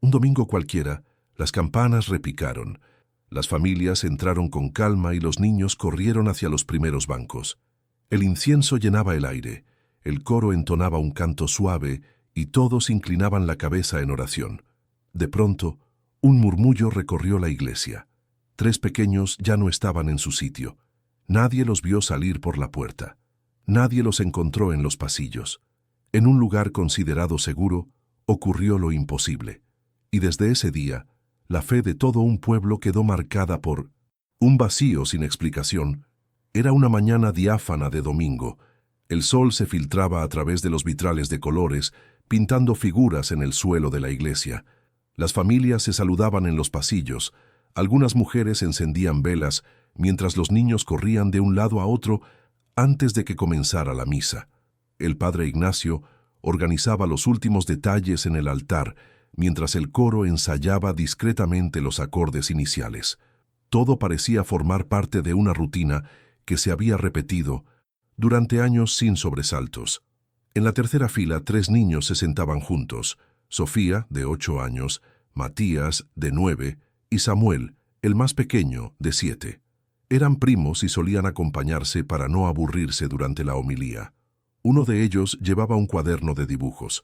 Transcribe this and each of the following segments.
Un domingo cualquiera, las campanas repicaron. Las familias entraron con calma y los niños corrieron hacia los primeros bancos. El incienso llenaba el aire, el coro entonaba un canto suave y todos inclinaban la cabeza en oración. De pronto, un murmullo recorrió la iglesia. 3 pequeños ya no estaban en su sitio. Nadie los vio salir por la puerta. Nadie los encontró en los pasillos. En un lugar considerado seguro, ocurrió lo imposible. Y desde ese día, la fe de todo un pueblo quedó marcada por un vacío sin explicación. Era una mañana diáfana de domingo. El sol se filtraba a través de los vitrales de colores, pintando figuras en el suelo de la iglesia. Las familias se saludaban en los pasillos. Algunas mujeres encendían velas, mientras los niños corrían de un lado a otro antes de que comenzara la misa. El padre Ignacio organizaba los últimos detalles en el altar, mientras el coro ensayaba discretamente los acordes iniciales. Todo parecía formar parte de una rutina que se había repetido durante años sin sobresaltos. En la tercera fila 3 niños se sentaban juntos: Sofía, de 8 años, Matías, de 9, y Samuel, el más pequeño, de 7. Eran primos y solían acompañarse para no aburrirse durante la homilía. Uno de ellos llevaba un cuaderno de dibujos,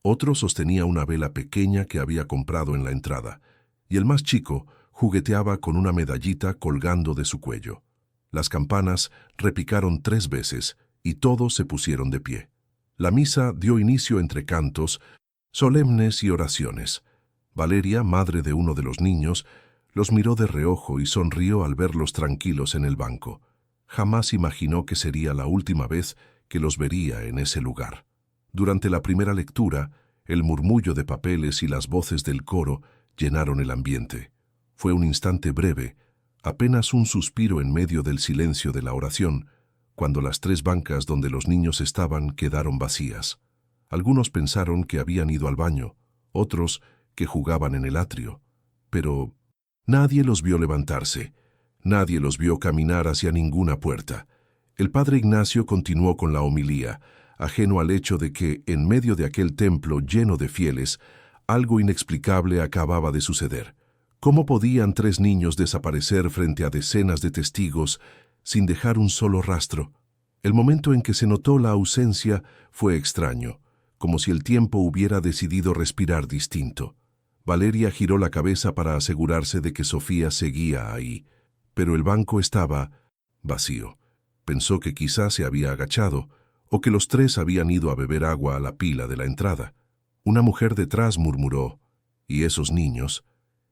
otro sostenía una vela pequeña que había comprado en la entrada, y el más chico jugueteaba con una medallita colgando de su cuello. Las campanas repicaron 3 veces y todos se pusieron de pie. La misa dio inicio entre cantos solemnes y oraciones. Valeria, madre de uno de los niños, los miró de reojo y sonrió al verlos tranquilos en el banco. Jamás imaginó que sería la última vez que los vería en ese lugar. Durante la primera lectura, el murmullo de papeles y las voces del coro llenaron el ambiente. Fue un instante breve, apenas un suspiro en medio del silencio de la oración, cuando las 3 bancas donde los niños estaban quedaron vacías. Algunos pensaron que habían ido al baño, otros que jugaban en el atrio, pero nadie los vio levantarse, nadie los vio caminar hacia ninguna puerta. El padre Ignacio continuó con la homilía, ajeno al hecho de que, en medio de aquel templo lleno de fieles, algo inexplicable acababa de suceder. ¿Cómo podían 3 niños desaparecer frente a decenas de testigos sin dejar un solo rastro? El momento en que se notó la ausencia fue extraño, como si el tiempo hubiera decidido respirar distinto. Valeria giró la cabeza para asegurarse de que Sofía seguía ahí, pero el banco estaba vacío. Pensó que quizás se había agachado, o que los 3 habían ido a beber agua a la pila de la entrada. Una mujer detrás murmuró: «¿Y esos niños?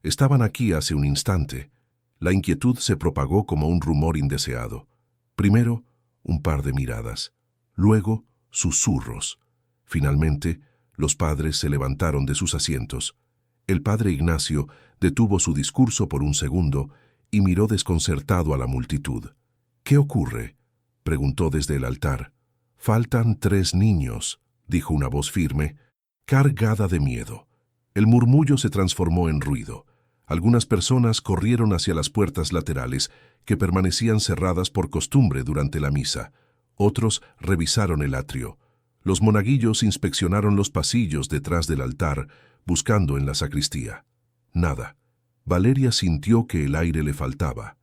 Estaban aquí hace un instante». La inquietud se propagó como un rumor indeseado. Primero, un par de miradas. Luego, susurros. Finalmente, los padres se levantaron de sus asientos. El padre Ignacio detuvo su discurso por un segundo y miró desconcertado a la multitud. «¿Qué ocurre?», preguntó desde el altar. «Faltan 3 niños», dijo una voz firme, cargada de miedo. El murmullo se transformó en ruido. Algunas personas corrieron hacia las puertas laterales, que permanecían cerradas por costumbre durante la misa. Otros revisaron el atrio. Los monaguillos inspeccionaron los pasillos detrás del altar, buscando en la sacristía. Nada. Valeria sintió que el aire le faltaba.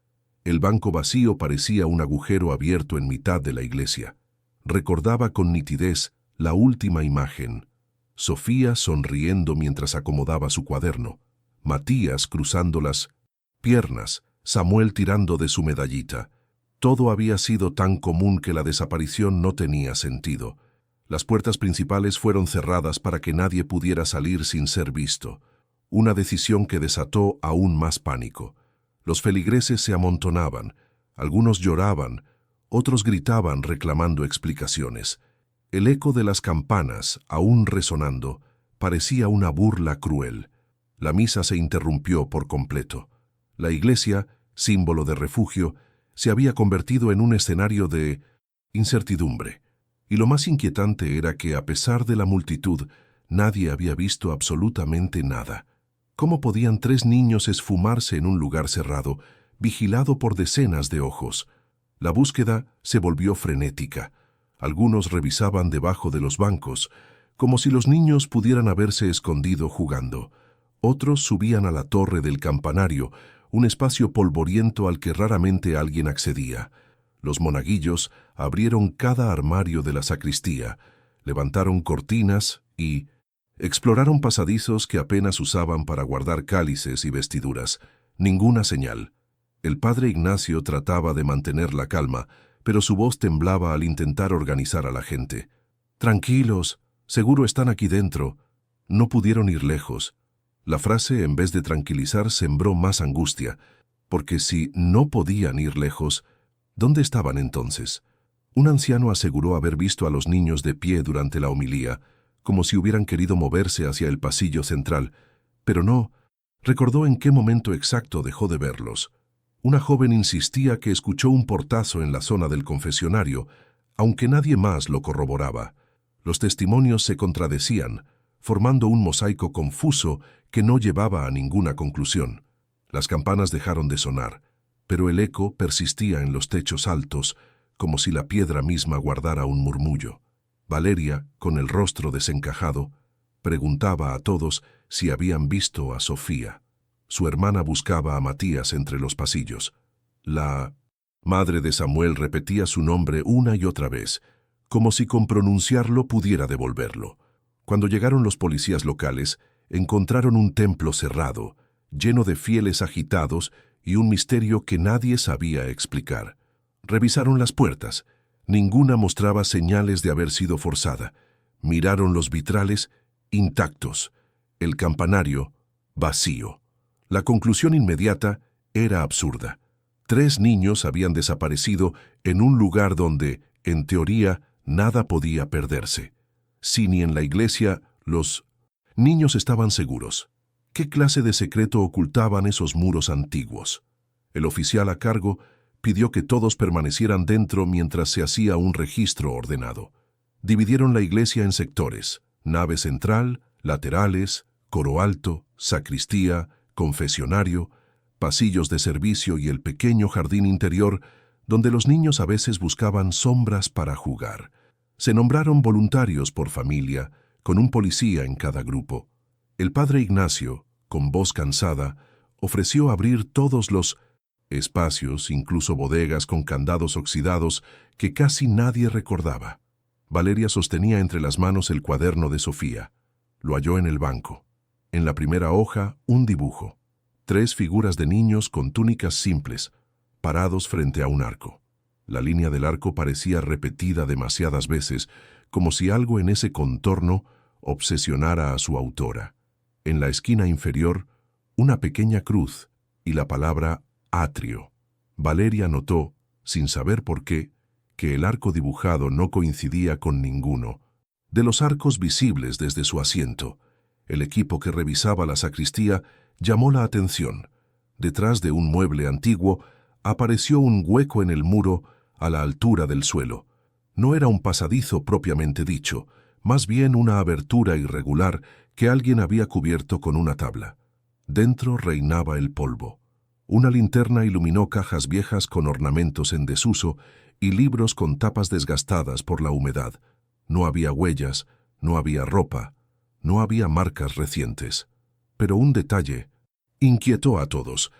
El banco vacío parecía un agujero abierto en mitad de la iglesia. Recordaba con nitidez la última imagen: Sofía sonriendo mientras acomodaba su cuaderno, Matías cruzando las piernas, Samuel tirando de su medallita. Todo había sido tan común que la desaparición no tenía sentido. Las puertas principales fueron cerradas para que nadie pudiera salir sin ser visto, una decisión que desató aún más pánico. Los feligreses se amontonaban, algunos lloraban, otros gritaban reclamando explicaciones. El eco de las campanas, aún resonando, parecía una burla cruel. La misa se interrumpió por completo. La iglesia, símbolo de refugio, se había convertido en un escenario de incertidumbre. Y lo más inquietante era que, a pesar de la multitud, nadie había visto absolutamente nada. ¿Cómo podían 3 niños esfumarse en un lugar cerrado, vigilado por decenas de ojos? La búsqueda se volvió frenética. Algunos revisaban debajo de los bancos, como si los niños pudieran haberse escondido jugando. Otros subían a la torre del campanario, un espacio polvoriento al que raramente alguien accedía. Los monaguillos abrieron cada armario de la sacristía, levantaron cortinas y exploraron pasadizos que apenas usaban para guardar cálices y vestiduras. Ninguna señal. El padre Ignacio trataba de mantener la calma, pero su voz temblaba al intentar organizar a la gente. «Tranquilos, seguro están aquí dentro». No pudieron ir lejos. La frase, en vez de tranquilizar, sembró más angustia, porque si no podían ir lejos, ¿dónde estaban entonces? Un anciano aseguró haber visto a los niños de pie durante la homilía, como si hubieran querido moverse hacia el pasillo central, pero no recordó en qué momento exacto dejó de verlos. Una joven insistía que escuchó un portazo en la zona del confesionario, aunque nadie más lo corroboraba. Los testimonios se contradecían, formando un mosaico confuso que no llevaba a ninguna conclusión. Las campanas dejaron de sonar, pero el eco persistía en los techos altos, como si la piedra misma guardara un murmullo. Valeria, con el rostro desencajado, preguntaba a todos si habían visto a Sofía. Su hermana buscaba a Matías entre los pasillos. La madre de Samuel repetía su nombre una y otra vez, como si con pronunciarlo pudiera devolverlo. Cuando llegaron los policías locales, encontraron un templo cerrado, lleno de fieles agitados y un misterio que nadie sabía explicar. Revisaron las puertas. Ninguna mostraba señales de haber sido forzada. Miraron los vitrales, intactos. El campanario, vacío. La conclusión inmediata era absurda. 3 niños habían desaparecido en un lugar donde, en teoría, nada podía perderse. Si ni en la iglesia los niños estaban seguros. ¿Qué clase de secreto ocultaban esos muros antiguos? El oficial a cargo pidió que todos permanecieran dentro mientras se hacía un registro ordenado. Dividieron la iglesia en sectores: nave central, laterales, coro alto, sacristía, confesionario, pasillos de servicio y el pequeño jardín interior donde los niños a veces buscaban sombras para jugar. Se nombraron voluntarios por familia, con un policía en cada grupo. El padre Ignacio, con voz cansada, ofreció abrir todos los espacios, incluso bodegas con candados oxidados que casi nadie recordaba. Valeria sostenía entre las manos el cuaderno de Sofía. Lo halló en el banco. En la primera hoja, un dibujo. 3 figuras de niños con túnicas simples, parados frente a un arco. La línea del arco parecía repetida demasiadas veces, como si algo en ese contorno obsesionara a su autora. En la esquina inferior, una pequeña cruz y la palabra atrio. Valeria notó, sin saber por qué, que el arco dibujado no coincidía con ninguno de los arcos visibles desde su asiento. El equipo que revisaba la sacristía llamó la atención. Detrás de un mueble antiguo apareció un hueco en el muro a la altura del suelo. No era un pasadizo propiamente dicho, más bien una abertura irregular que alguien había cubierto con una tabla. Dentro reinaba el polvo. Una linterna iluminó cajas viejas con ornamentos en desuso y libros con tapas desgastadas por la humedad. No había huellas, no había ropa, no había marcas recientes. Pero un detalle inquietó a todos.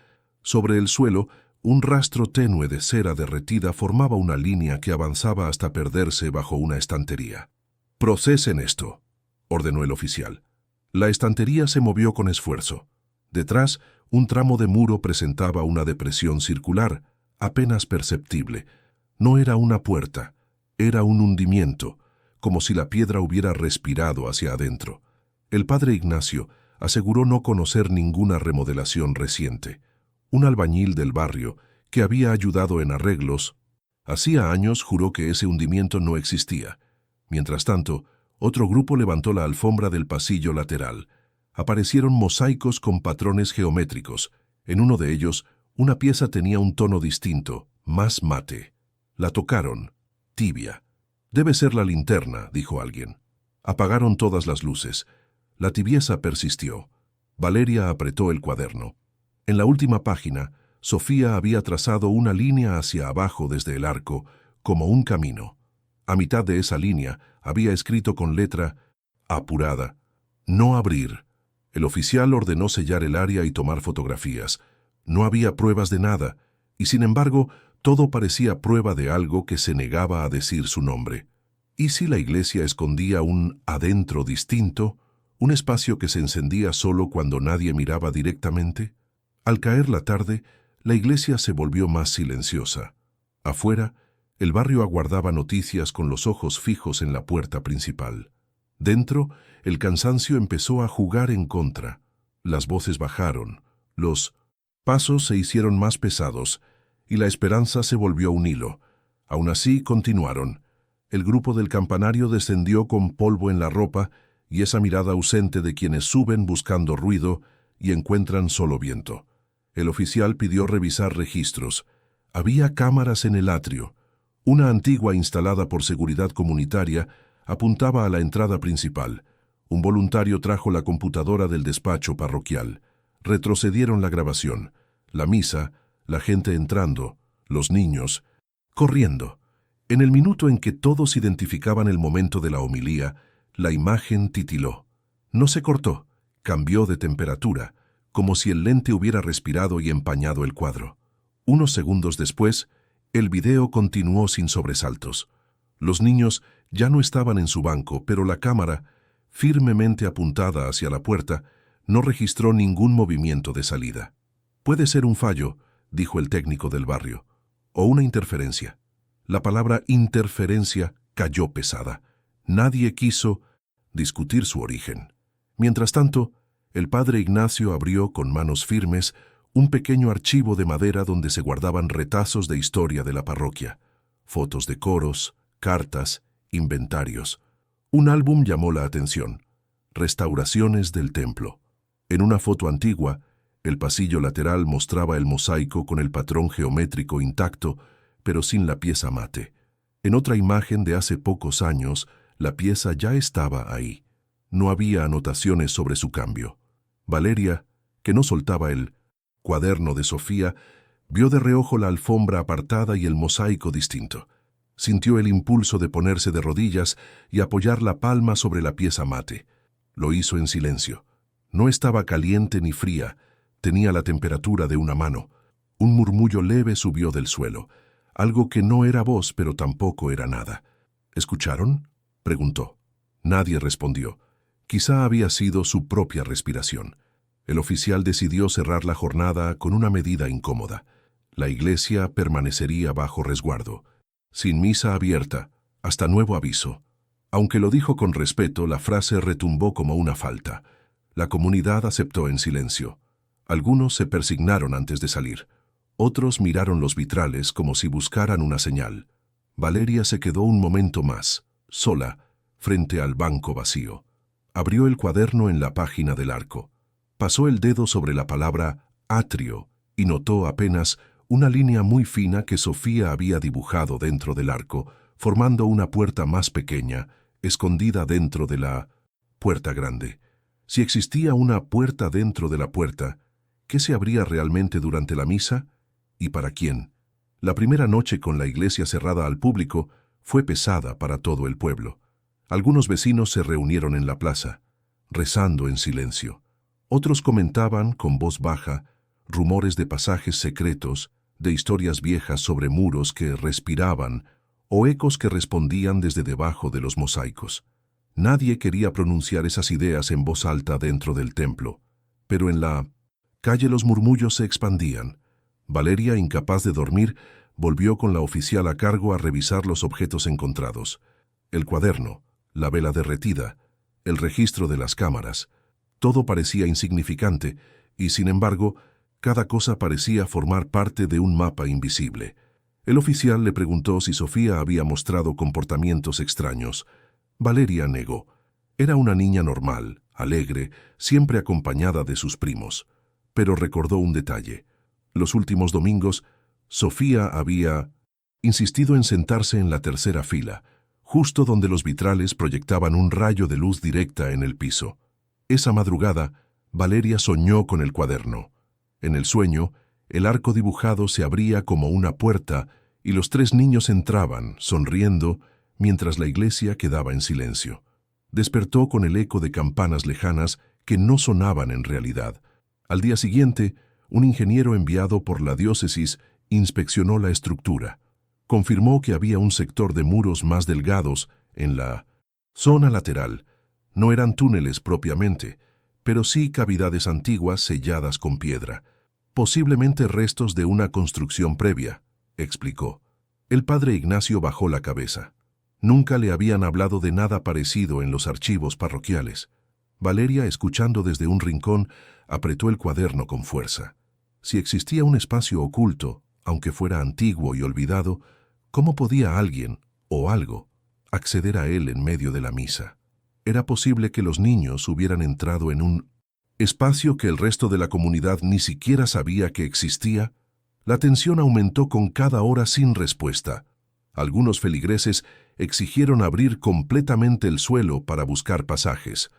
Sobre el suelo, un rastro tenue de cera derretida formaba una línea que avanzaba hasta perderse bajo una estantería. «Procesen esto», ordenó el oficial. La estantería se movió con esfuerzo. Detrás, un tramo de muro presentaba una depresión circular, apenas perceptible. No era una puerta, era un hundimiento, como si la piedra hubiera respirado hacia adentro. El padre Ignacio aseguró no conocer ninguna remodelación reciente. Un albañil del barrio, que había ayudado en arreglos, hacía años juró que ese hundimiento no existía. Mientras tanto, otro grupo levantó la alfombra del pasillo lateral. Aparecieron mosaicos con patrones geométricos. En uno de ellos, una pieza tenía un tono distinto, más mate. La tocaron, tibia. «Debe ser la linterna», dijo alguien. Apagaron todas las luces. La tibieza persistió. Valeria apretó el cuaderno. En la última página, Sofía había trazado una línea hacia abajo desde el arco, como un camino. A mitad de esa línea había escrito con letra apurada: «No abrir». El oficial ordenó sellar el área y tomar fotografías. No había pruebas de nada, y sin embargo, todo parecía prueba de algo que se negaba a decir su nombre. ¿Y si la iglesia escondía un adentro distinto, un espacio que se encendía solo cuando nadie miraba directamente? Al caer la tarde, la iglesia se volvió más silenciosa. Afuera, el barrio aguardaba noticias con los ojos fijos en la puerta principal. Dentro, el cansancio empezó a jugar en contra. Las voces bajaron, los pasos se hicieron más pesados y la esperanza se volvió un hilo. Aún así, continuaron. El grupo del campanario descendió con polvo en la ropa y esa mirada ausente de quienes suben buscando ruido y encuentran solo viento. El oficial pidió revisar registros. Había cámaras en el atrio. Una antigua instalada por seguridad comunitaria apuntaba a la entrada principal. Un voluntario trajo la computadora del despacho parroquial. Retrocedieron la grabación. La misa, la gente entrando, los niños, corriendo. En el minuto en que todos identificaban el momento de la homilía, la imagen titiló. No se cortó, cambió de temperatura, como si el lente hubiera respirado y empañado el cuadro. Unos segundos después, el video continuó sin sobresaltos. Los niños ya no estaban en su banco, pero la cámara, firmemente apuntada hacia la puerta, no registró ningún movimiento de salida. Puede ser un fallo, dijo el técnico del barrio, o una interferencia. La palabra interferencia cayó pesada. Nadie quiso discutir su origen. Mientras tanto, el padre Ignacio abrió con manos firmes un pequeño archivo de madera donde se guardaban retazos de historia de la parroquia, fotos de coros, cartas, inventarios. Un álbum llamó la atención: Restauraciones del templo. En una foto antigua, el pasillo lateral mostraba el mosaico con el patrón geométrico intacto, pero sin la pieza mate. En otra imagen de hace pocos años, la pieza ya estaba ahí. No había anotaciones sobre su cambio. Valeria, que no soltaba el cuaderno de Sofía, vio de reojo la alfombra apartada y el mosaico distinto. Sintió el impulso de ponerse de rodillas y apoyar la palma sobre la pieza mate. Lo hizo en silencio. No estaba caliente ni fría, tenía la temperatura de una mano. Un murmullo leve subió del suelo, algo que no era voz, pero tampoco era nada. ¿Escucharon?, preguntó. Nadie respondió. Quizá había sido su propia respiración. El oficial decidió cerrar la jornada con una medida incómoda. La iglesia permanecería bajo resguardo, sin misa abierta, hasta nuevo aviso. Aunque lo dijo con respeto, la frase retumbó como una falta. La comunidad aceptó en silencio. Algunos se persignaron antes de salir. Otros miraron los vitrales como si buscaran una señal. Valeria se quedó un momento más, sola, frente al banco vacío. Abrió el cuaderno en la página del arco. Pasó el dedo sobre la palabra atrio y notó apenas una línea muy fina que Sofía había dibujado dentro del arco, formando una puerta más pequeña, escondida dentro de la puerta grande. Si existía una puerta dentro de la puerta, ¿qué se abría realmente durante la misa? ¿Y para quién? La primera noche con la iglesia cerrada al público fue pesada para todo el pueblo. Algunos vecinos se reunieron en la plaza, rezando en silencio. Otros comentaban con voz baja rumores de pasajes secretos, de historias viejas sobre muros que respiraban o ecos que respondían desde debajo de los mosaicos. Nadie quería pronunciar esas ideas en voz alta dentro del templo, pero en la calle los murmullos se expandían. Valeria, incapaz de dormir, volvió con la oficial a cargo a revisar los objetos encontrados. El cuaderno, la vela derretida, el registro de las cámaras. Todo parecía insignificante y, sin embargo, cada cosa parecía formar parte de un mapa invisible. El oficial le preguntó si Sofía había mostrado comportamientos extraños. Valeria negó. Era una niña normal, alegre, siempre acompañada de sus primos. Pero recordó un detalle. Los últimos domingos, Sofía había insistido en sentarse en la tercera fila, justo donde los vitrales proyectaban un rayo de luz directa en el piso. Esa madrugada, Valeria soñó con el cuaderno. En el sueño, el arco dibujado se abría como una puerta y los tres niños entraban, sonriendo, mientras la iglesia quedaba en silencio. Despertó con el eco de campanas lejanas que no sonaban en realidad. Al día siguiente, un ingeniero enviado por la diócesis inspeccionó la estructura. Confirmó que había un sector de muros más delgados en la zona lateral. No eran túneles propiamente, pero sí cavidades antiguas selladas con piedra, posiblemente restos de una construcción previa, explicó. El padre Ignacio bajó la cabeza. Nunca le habían hablado de nada parecido en los archivos parroquiales. Valeria, escuchando desde un rincón, apretó el cuaderno con fuerza. Si existía un espacio oculto, aunque fuera antiguo y olvidado, ¿cómo podía alguien, o algo, acceder a él en medio de la misa? ¿Era posible que los niños hubieran entrado en un espacio que el resto de la comunidad ni siquiera sabía que existía? La tensión aumentó con cada hora sin respuesta. Algunos feligreses exigieron abrir completamente el suelo para buscar pasajes.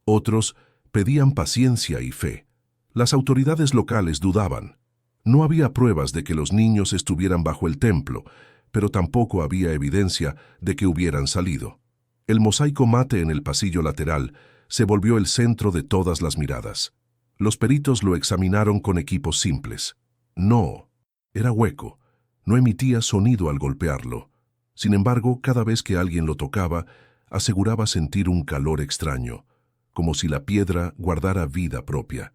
Otros pedían paciencia y fe. Las autoridades locales dudaban. No había pruebas de que los niños estuvieran bajo el templo, pero tampoco había evidencia de que hubieran salido. El mosaico mate en el pasillo lateral se volvió el centro de todas las miradas. Los peritos lo examinaron con equipos simples. No, era hueco. No emitía sonido al golpearlo. Sin embargo, cada vez que alguien lo tocaba, aseguraba sentir un calor extraño, como si la piedra guardara vida propia.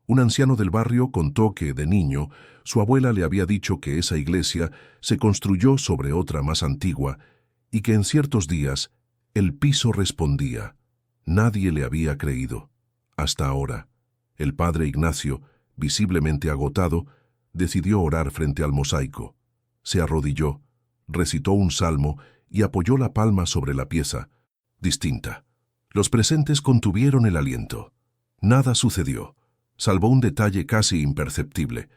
Un anciano del barrio contó que, de niño, su abuela le había dicho que esa iglesia se construyó sobre otra más antigua y que en ciertos días el piso respondía. Nadie le había creído. Hasta ahora, el padre Ignacio, visiblemente agotado, decidió orar frente al mosaico. Se arrodilló, recitó un salmo y apoyó la palma sobre la pieza, distinta. Los presentes contuvieron el aliento. Nada sucedió, salvo un detalle casi imperceptible.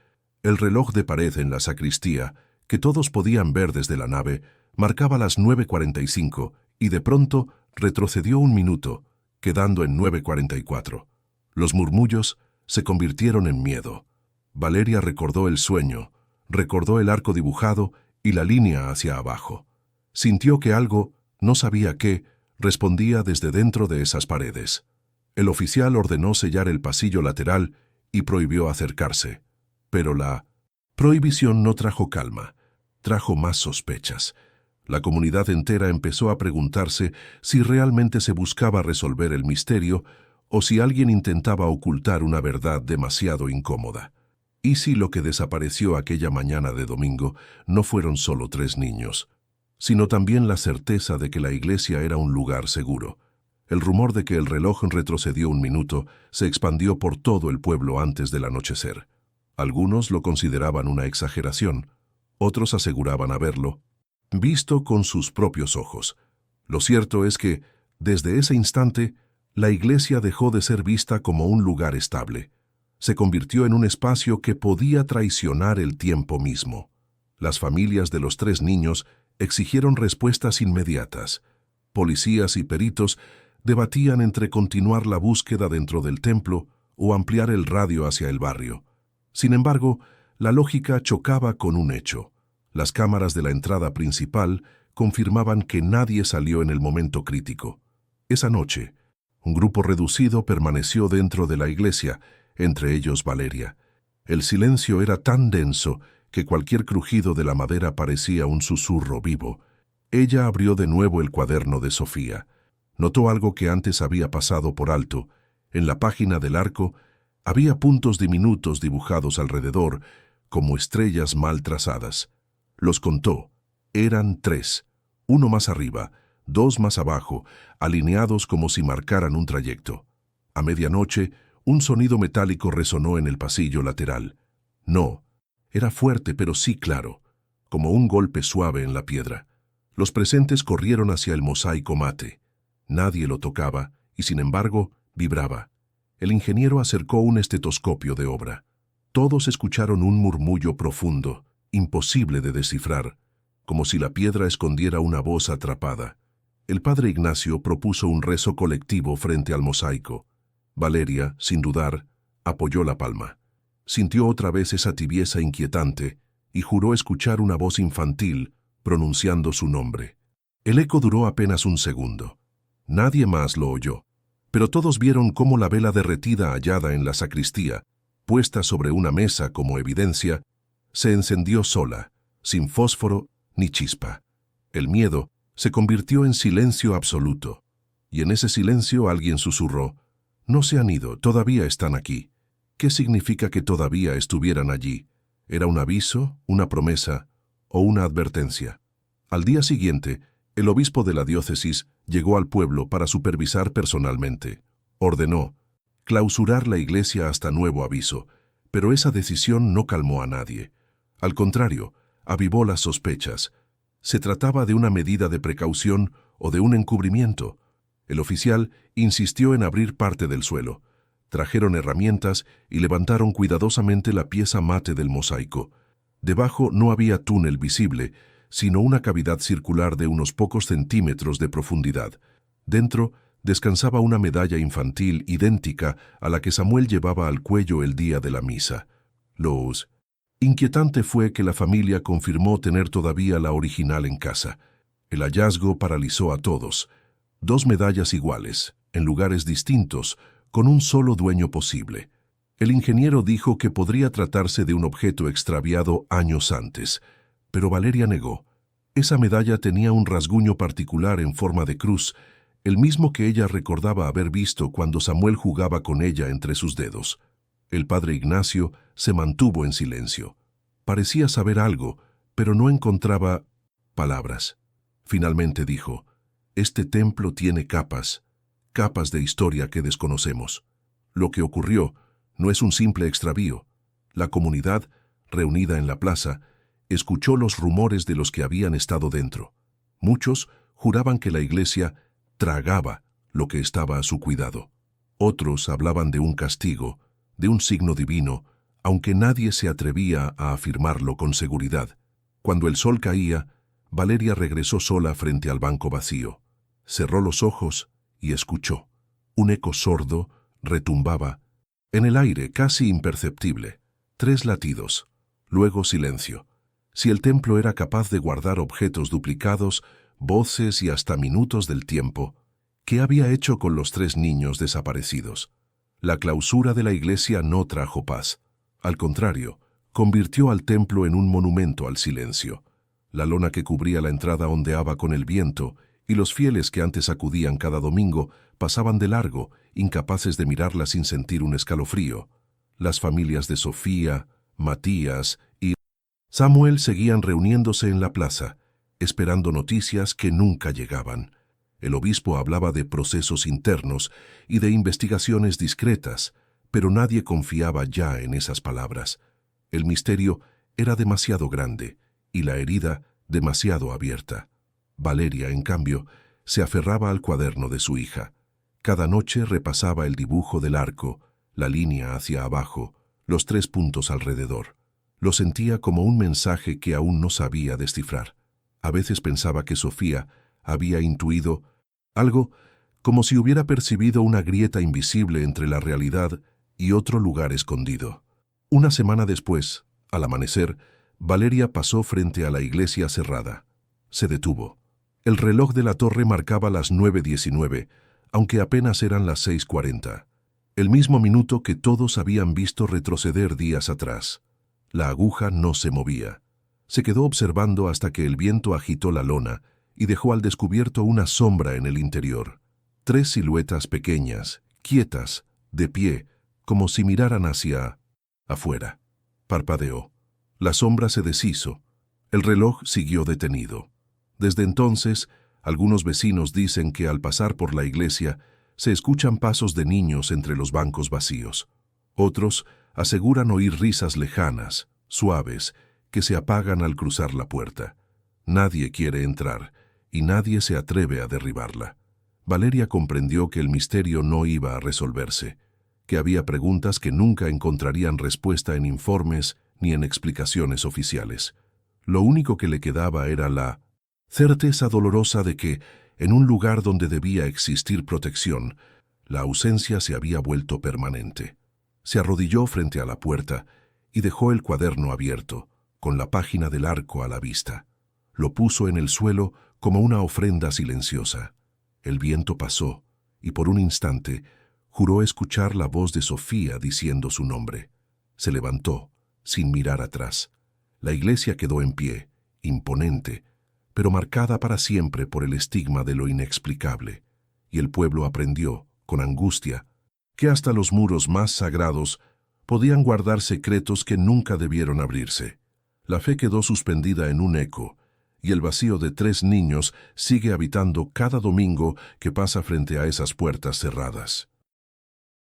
El reloj de pared en la sacristía, que todos podían ver desde la nave, marcaba las 9:45 y de pronto retrocedió un minuto, quedando en 9:44. Los murmullos se convirtieron en miedo. Valeria recordó el sueño, recordó el arco dibujado y la línea hacia abajo. Sintió que algo, no sabía qué, respondía desde dentro de esas paredes. El oficial ordenó sellar el pasillo lateral y prohibió acercarse. Pero la prohibición no trajo calma, trajo más sospechas. La comunidad entera empezó a preguntarse si realmente se buscaba resolver el misterio o si alguien intentaba ocultar una verdad demasiado incómoda. ¿Y si lo que desapareció aquella mañana de domingo no fueron solo 3 niños, sino también la certeza de que la iglesia era un lugar seguro? El rumor de que el reloj retrocedió un minuto se expandió por todo el pueblo antes del anochecer. Algunos lo consideraban una exageración, otros aseguraban haberlo visto con sus propios ojos. Lo cierto es que, desde ese instante, la iglesia dejó de ser vista como un lugar estable. Se convirtió en un espacio que podía traicionar el tiempo mismo. Las familias de los 3 niños exigieron respuestas inmediatas. Policías y peritos debatían entre continuar la búsqueda dentro del templo o ampliar el radio hacia el barrio. Sin embargo, la lógica chocaba con un hecho. Las cámaras de la entrada principal confirmaban que nadie salió en el momento crítico. Esa noche, un grupo reducido permaneció dentro de la iglesia, entre ellos Valeria. El silencio era tan denso que cualquier crujido de la madera parecía un susurro vivo. Ella abrió de nuevo el cuaderno de Sofía. Notó algo que antes había pasado por alto. En la página del arco había puntos diminutos dibujados alrededor, como estrellas mal trazadas. Los contó. Eran 3, 1 más arriba, 2 más abajo, alineados como si marcaran un trayecto. A medianoche, un sonido metálico resonó en el pasillo lateral. No, era fuerte pero sí claro, como un golpe suave en la piedra. Los presentes corrieron hacia el mosaico mate. Nadie lo tocaba y, sin embargo, vibraba. El ingeniero acercó un estetoscopio de obra. Todos escucharon un murmullo profundo, imposible de descifrar, como si la piedra escondiera una voz atrapada. El padre Ignacio propuso un rezo colectivo frente al mosaico. Valeria, sin dudar, apoyó la palma. Sintió otra vez esa tibieza inquietante y juró escuchar una voz infantil pronunciando su nombre. El eco duró apenas un segundo. Nadie más lo oyó, pero todos vieron cómo la vela derretida hallada en la sacristía, puesta sobre una mesa como evidencia, se encendió sola, sin fósforo ni chispa. El miedo se convirtió en silencio absoluto, y en ese silencio alguien susurró: «No se han ido, todavía están aquí». ¿Qué significa que todavía estuvieran allí? ¿Era un aviso, una promesa o una advertencia? Al día siguiente, el obispo de la diócesis llegó al pueblo para supervisar personalmente. Ordenó clausurar la iglesia hasta nuevo aviso, pero esa decisión no calmó a nadie. Al contrario, avivó las sospechas. ¿Se trataba de una medida de precaución o de un encubrimiento? El oficial insistió en abrir parte del suelo. Trajeron herramientas y levantaron cuidadosamente la pieza mate del mosaico. Debajo no había túnel visible, sino una cavidad circular de unos pocos centímetros de profundidad. Dentro descansaba una medalla infantil idéntica a la que Samuel llevaba al cuello el día de la misa. Lo inquietante fue que la familia confirmó tener todavía la original en casa. El hallazgo paralizó a todos. 2 medallas iguales, en lugares distintos, con un solo dueño posible. El ingeniero dijo que podría tratarse de un objeto extraviado años antes, pero Valeria negó. Esa medalla tenía un rasguño particular en forma de cruz, el mismo que ella recordaba haber visto cuando Samuel jugaba con ella entre sus dedos. El padre Ignacio se mantuvo en silencio. Parecía saber algo, pero no encontraba palabras. Finalmente dijo: «Este templo tiene capas de historia que desconocemos. Lo que ocurrió no es un simple extravío. La comunidad, reunida en la plaza, escuchó los rumores de los que habían estado dentro. Muchos juraban que la iglesia tragaba lo que estaba a su cuidado. Otros hablaban de un castigo, de un signo divino, aunque nadie se atrevía a afirmarlo con seguridad. Cuando el sol caía, Valeria regresó sola frente al banco vacío. Cerró los ojos y escuchó. Un eco sordo retumbaba en el aire, casi imperceptible. 3 latidos, luego silencio. Si el templo era capaz de guardar objetos duplicados, voces y hasta minutos del tiempo, ¿qué había hecho con los 3 niños desaparecidos? La clausura de la iglesia no trajo paz. Al contrario, convirtió al templo en un monumento al silencio. La lona que cubría la entrada ondeaba con el viento, y los fieles que antes acudían cada domingo pasaban de largo, incapaces de mirarla sin sentir un escalofrío. Las familias de Sofía, Matías y Samuel seguían reuniéndose en la plaza, esperando noticias que nunca llegaban. El obispo hablaba de procesos internos y de investigaciones discretas, pero nadie confiaba ya en esas palabras. El misterio era demasiado grande y la herida demasiado abierta. Valeria, en cambio, se aferraba al cuaderno de su hija. Cada noche repasaba el dibujo del arco, la línea hacia abajo, los 3 puntos alrededor. Lo sentía como un mensaje que aún no sabía descifrar. A veces pensaba que Sofía había intuido algo, como si hubiera percibido una grieta invisible entre la realidad y otro lugar escondido. Una semana después, al amanecer, Valeria pasó frente a la iglesia cerrada. Se detuvo. El reloj de la torre marcaba las 9:19, aunque apenas eran las 6:40. El mismo minuto que todos habían visto retroceder días atrás. La aguja no se movía. Se quedó observando hasta que el viento agitó la lona y dejó al descubierto una sombra en el interior. 3 siluetas pequeñas, quietas, de pie, como si miraran hacia afuera. Parpadeó. La sombra se deshizo. El reloj siguió detenido. Desde entonces, algunos vecinos dicen que al pasar por la iglesia se escuchan pasos de niños entre los bancos vacíos. Otros aseguran oír risas lejanas, suaves, que se apagan al cruzar la puerta. Nadie quiere entrar y nadie se atreve a derribarla. Valeria comprendió que el misterio no iba a resolverse, que había preguntas que nunca encontrarían respuesta en informes ni en explicaciones oficiales. Lo único que le quedaba era la certeza dolorosa de que, en un lugar donde debía existir protección, la ausencia se había vuelto permanente. Se arrodilló frente a la puerta y dejó el cuaderno abierto, con la página del arco a la vista. Lo puso en el suelo como una ofrenda silenciosa. El viento pasó y por un instante juró escuchar la voz de Sofía diciendo su nombre. Se levantó, sin mirar atrás. La iglesia quedó en pie, imponente, pero marcada para siempre por el estigma de lo inexplicable, y el pueblo aprendió, con angustia, que hasta los muros más sagrados podían guardar secretos que nunca debieron abrirse. La fe quedó suspendida en un eco, y el vacío de 3 niños sigue habitando cada domingo que pasa frente a esas puertas cerradas.